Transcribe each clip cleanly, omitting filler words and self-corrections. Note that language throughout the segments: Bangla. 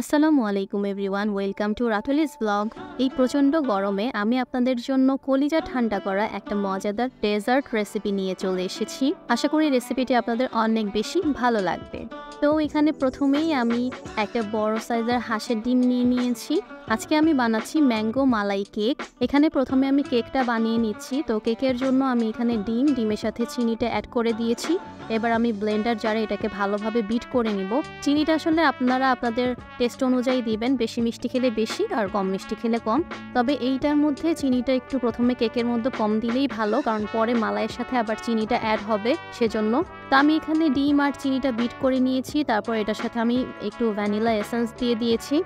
আসসালামু আলাইকুম এভরিওয়ান, ওয়েলকাম টু রাতুলিস ব্লগ। এই প্রচণ্ড গরমে আমি আপনাদের জন্য কলিজা ঠান্ডা করা একটা মজাদার ডেজার্ট রেসিপি নিয়ে চলে এসেছি। আশা করি রেসিপিটি আপনাদের অনেক বেশি ভালো লাগবে। তো এখানে প্রথমেই আমি একটা বড় সাইজের হাঁসের ডিম নিয়ে নিয়েছি। আজকে আমি বানাচ্ছি ম্যাঙ্গো মালাই কেক। এখানে প্রথমে আমি কেকটা বানিয়ে নিচ্ছি। তো কেকের জন্য আমি এখানে ডিমের সাথে চিনিটা অ্যাড করে দিয়েছি। এবার আমি ব্লেন্ডার জারে এটাকে ভালোভাবে বিট করে নিব। চিনিটা আসলে আপনারা আপনাদের টেস্ট অনুযায়ী দিবেন, বেশি মিষ্টি খেলে বেশি আর কম মিষ্টি খেলে কম। তবে এইটার মধ্যে চিনিটা একটু প্রথমে কেকের মধ্যে কম দিলেই ভালো, কারণ পরে মালাইয়ের সাথে আবার চিনিটা অ্যাড হবে সেজন্য। তো আমি এখানে ডিম আর চিনিটা বিট করে নিয়েছি। তারপর এটার সাথে আমি একটু ভ্যানিলা এসেন্স দিয়ে দিয়েছি।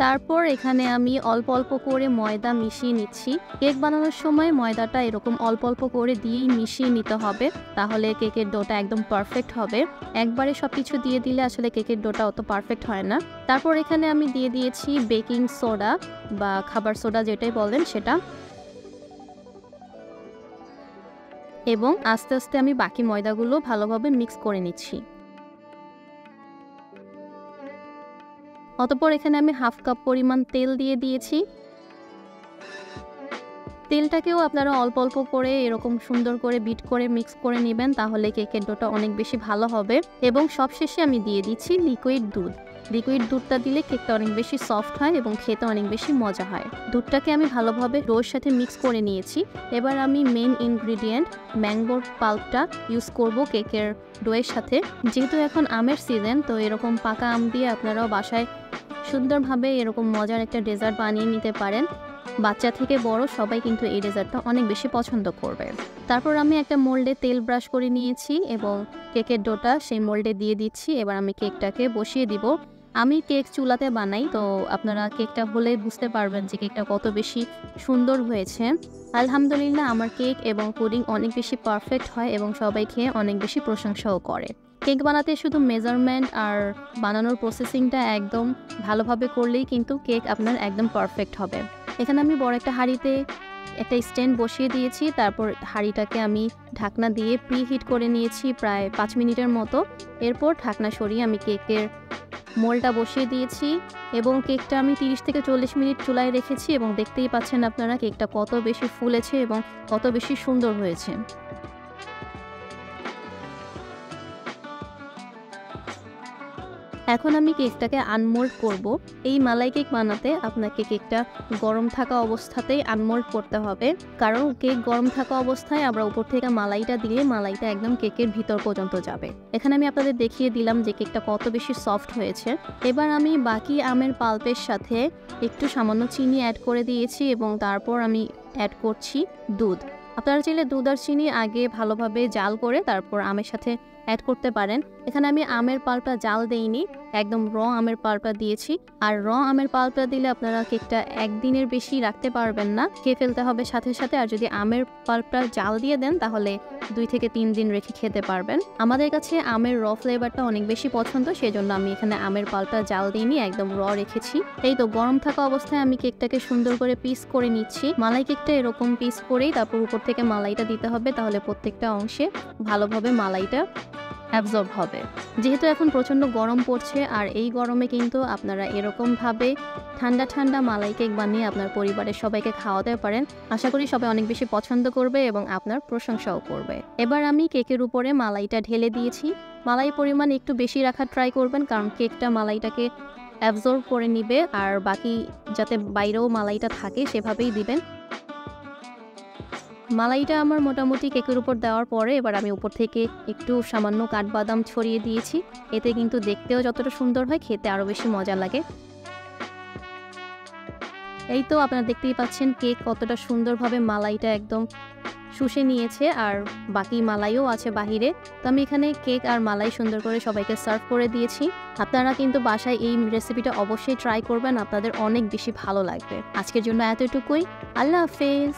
তারপর এখানে আমি অল্প অল্প করে ময়দা মিশিয়ে নিচ্ছি। কেক বানানোর সময় ময়দাটা এরকম অল্প অল্প করে দিয়েই মিশিয়ে নিতে হবে, তাহলে কেকের ডোটা একদম পারফেক্ট হবে। একবারে সব কিছু দিয়ে দিলে আসলে কেকের ডোটা অত পারফেক্ট হয় না। তারপর এখানে আমি দিয়ে দিয়েছি বেকিং সোডা বা খাবার সোডা যেটাই বলেন সেটা, এবং আস্তে আস্তে আমি বাকি ময়দাগুলো ভালোভাবে মিক্স করে নিচ্ছি। অতঃপর এখানে আমি হাফ কাপ পরিমাণ তেল দিয়ে দিয়েছি। তেলটাকেও আপনারা অল্প অল্প করে এরকম সুন্দর করে বিট করে মিক্স করে নেবেন, তাহলে কেকের ডোটা অনেক বেশি ভালো হবে। এবং সবশেষে আমি দিয়ে দিচ্ছি লিকুইড দুধ। লিকুইড দুধটা দিলে কেকটা অনেক বেশি সফট হয় এবং খেতে অনেক বেশি মজা হয়। দুধটাকে আমি ভালোভাবে ডোর সাথে মিক্স করে নিয়েছি। এবার আমি মেন ইনগ্রিডিয়েন্ট ম্যাঙ্গোর পাল্পটা ইউজ করব কেকের ডোয়ের সাথে। যেহেতু এখন আমের সিজন, তো এরকম পাকা আম দিয়ে আপনারাও বাসায় সুন্দরভাবে এরকম মজার একটা ডেজার্ট বানিয়ে নিতে পারেন। বাচ্চা থেকে বড় সবাই কিন্তু এই ডেজার্টটা অনেক বেশি পছন্দ করবে। তারপর আমি একটা মোল্ডে তেল ব্রাশ করে নিয়েছি এবং কেকের ডোটা সেই মোল্ডে দিয়ে দিচ্ছি। এবার আমি কেকটাকে বসিয়ে দিব। আমি কেক চুলাতে বানাই, তো আপনারা কেকটা হলে বুঝতে পারবেন যে কেকটা কত বেশি সুন্দর হয়েছে। আলহামদুলিল্লাহ, আমার কেক এবং পুডিং অনেক বেশি পারফেক্ট হয় এবং সবাই খেয়ে অনেক বেশি প্রশংসাও করে। কেক বানাতে শুধু মেজারমেন্ট আর বানানোর প্রসেসিংটা একদম ভালোভাবে করলেই কিন্তু কেক আপনার একদম পারফেক্ট হবে। এখানে আমি বড় একটা হাঁড়িতে একটা স্ট্যান্ড বসিয়ে দিয়েছি। তারপর হাঁড়িটাকে আমি ঢাকনা দিয়ে প্রিহিট করে নিয়েছি প্রায় 5 মিনিটের মতো। এরপর ঢাকনা সরিয়ে আমি কেকের মোলটা বসিয়ে দিয়েছি এবং কেকটা আমি 30 থেকে 40 মিনিট চুলায় রেখেছি এবং দেখতেই পাচ্ছেন আপনারা কেকটা কত বেশি ফুলেছে এবং কত বেশি সুন্দর হয়েছে। এখন আমি কেকটাকে আনমোল্ড করব। এই মালাই কেক বানাতে আপনাকে কেকটা গরম থাকা অবস্থাতেই আনমোল্ড করতে হবে, কারণ কেক গরম থাকা অবস্থায় আমরা উপর থেকে মালাইটা দিলে মালাইটা একদম কেকের ভিতর পর্যন্ত যাবে। এখানে আমি আপনাদের দেখিয়ে দিলাম যে কেকটা কত বেশি সফট হয়েছে। এবার আমি বাকি আমের পাল্পের সাথে একটু সামান্য চিনি অ্যাড করে দিয়েছি এবং তারপর আমি অ্যাড করছি দুধ। আপনারা চাইলে দুধ আর চিনি আগে ভালোভাবে জাল করে তারপর আমের সাথে অ্যাড করতে পারেন। এখানে আমি আমের পাল্পটা জাল দেইনি, একদম র আমের পাল্পটা দিয়েছি। আর র আমের পাল্পটা দিলে আপনারা কেকটা একদিনের বেশি রাখতে পারবেন না, খেয়ে ফেলতে হবে সাথে সাথে। আর যদি আমের পাল্পটা জাল দিয়ে দেন তাহলে 2 থেকে 3 দিন রেখে খেতে পারবেন। আমাদের কাছে আমের র ফ্লেভারটা অনেক বেশি পছন্দ, সেজন্য আমি এখানে আমের পাল্পটা জাল দিইনি, একদম র রেখেছি। এই তো গরম থাকা অবস্থায় আমি কেকটাকে সুন্দর করে পিস করে নিচ্ছি। মালাই কেকটা এরকম পিস করেই তারপর উপর থেকে মালাইটা দিতে হবে, তাহলে প্রত্যেকটা অংশে ভালোভাবে মালাইটা অ্যাবজর্ব হবে। যেহেতু এখন প্রচণ্ড গরম পড়ছে, আর এই গরমে কিন্তু আপনারা এরকমভাবে ঠান্ডা ঠান্ডা মালাই কেক বানিয়ে আপনার পরিবারের সবাইকে খাওয়াতে পারেন। আশা করি সবাই অনেক বেশি পছন্দ করবে এবং আপনার প্রশংসাও করবে। এবার আমি কেকের উপরে মালাইটা ঢেলে দিয়েছি। মালাই পরিমাণ একটু বেশি রাখার ট্রাই করবেন, কারণ কেকটা মালাইটাকে অ্যাবজর্ব করে নিবে, আর বাকি যাতে বাইরেও মালাইটা থাকে সেভাবেই দিবেন। মালাইটা আমার মোটামুটি কেকের উপর দেওয়ার পরে এবার আমি উপর থেকে একটু সামান্য কাঠবাদাম ছড়িয়ে দিয়েছি। এতে কিন্তু দেখতেও যতটা সুন্দর হয়, খেতে আরও বেশি মজা লাগে। এই তো আপনারা দেখতেই পাচ্ছেন কেক কতটা সুন্দরভাবে মালাইটা একদম শুষে নিয়েছে, আর বাকি মালাইও আছে বাহিরে। তো আমি এখানে কেক আর মালাই সুন্দর করে সবাইকে সার্ভ করে দিয়েছি। আপনারা কিন্তু বাসায় এই রেসিপিটা অবশ্যই ট্রাই করবেন, আপনাদের অনেক বেশি ভালো লাগবে। আজকের জন্য এতটুকুই। আল্লাহ হাফেজ।